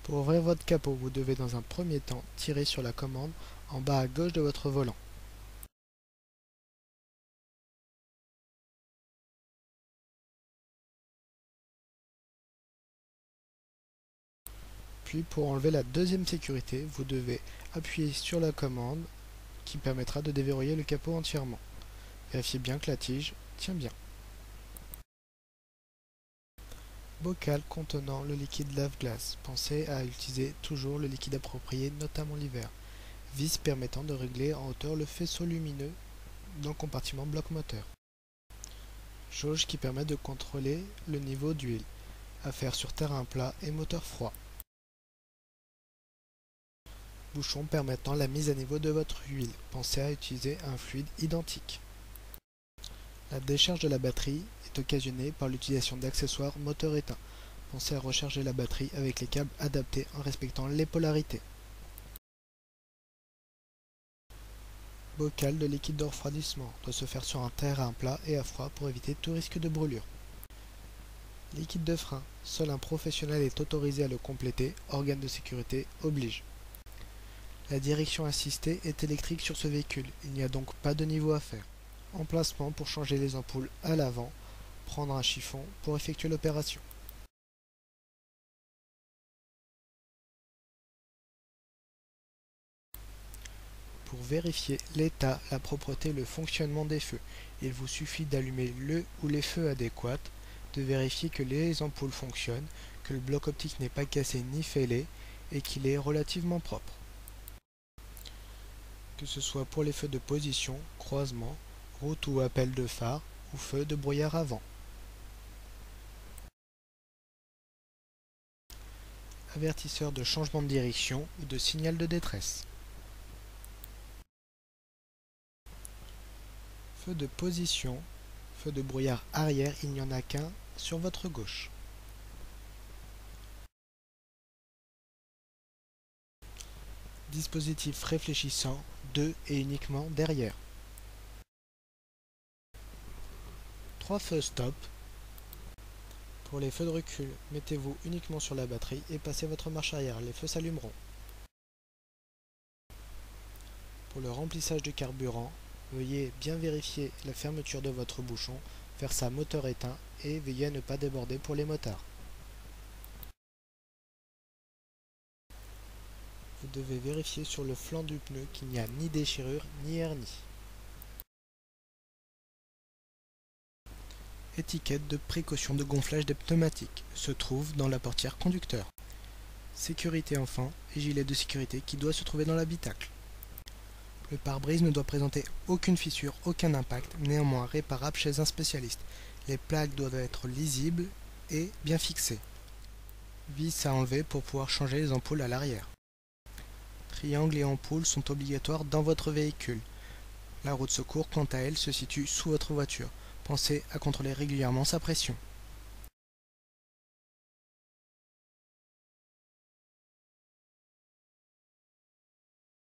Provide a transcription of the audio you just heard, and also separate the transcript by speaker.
Speaker 1: Pour ouvrir votre capot, vous devez dans un premier temps tirer sur la commande en bas à gauche de votre volant. Puis pour enlever la deuxième sécurité, vous devez appuyer sur la commande qui permettra de déverrouiller le capot entièrement. Vérifiez bien que la tige tient bien. Bocal contenant le liquide lave-glace. Pensez à utiliser toujours le liquide approprié, notamment l'hiver. Vis permettant de régler en hauteur le faisceau lumineux dans le compartiment bloc moteur. Jauge qui permet de contrôler le niveau d'huile. Affaire sur terrain plat et moteur froid. Bouchon permettant la mise à niveau de votre huile. Pensez à utiliser un fluide identique. La décharge de la batterie est occasionnée par l'utilisation d'accessoires moteur éteint. Pensez à recharger la batterie avec les câbles adaptés en respectant les polarités. Bocal de liquide de refroidissement doit se faire sur un terrain plat et à froid pour éviter tout risque de brûlure. Liquide de frein, seul un professionnel est autorisé à le compléter, organe de sécurité oblige. La direction assistée est électrique sur ce véhicule, il n'y a donc pas de niveau à faire. Emplacement pour changer les ampoules à l'avant, prendre un chiffon pour effectuer l'opération. Pour vérifier l'état, la propreté et le fonctionnement des feux, il vous suffit d'allumer le ou les feux adéquats, de vérifier que les ampoules fonctionnent, que le bloc optique n'est pas cassé ni fêlé et qu'il est relativement propre. Que ce soit pour les feux de position, croisement, route ou appel de phare ou feux de brouillard avant. Avertisseur de changement de direction ou de signal de détresse. Feu de position, feu de brouillard arrière, il n'y en a qu'un sur votre gauche. Dispositif réfléchissant, 2 et uniquement derrière. 3 feux stop. Pour les feux de recul, mettez-vous uniquement sur la batterie et passez votre marche arrière, les feux s'allumeront. Pour le remplissage du carburant, veuillez bien vérifier la fermeture de votre bouchon, faire ça moteur éteint et veillez à ne pas déborder pour les motards. Vous devez vérifier sur le flanc du pneu qu'il n'y a ni déchirure ni hernie. Étiquette de précaution de gonflage des pneumatiques se trouve dans la portière conducteur. Sécurité enfin et gilet de sécurité qui doit se trouver dans l'habitacle. Le pare-brise ne doit présenter aucune fissure, aucun impact, néanmoins réparable chez un spécialiste. Les plaques doivent être lisibles et bien fixées. Vis à enlever pour pouvoir changer les ampoules à l'arrière. Triangles et ampoules sont obligatoires dans votre véhicule. La roue de secours, quant à elle, se situe sous votre voiture. Pensez à contrôler régulièrement sa pression.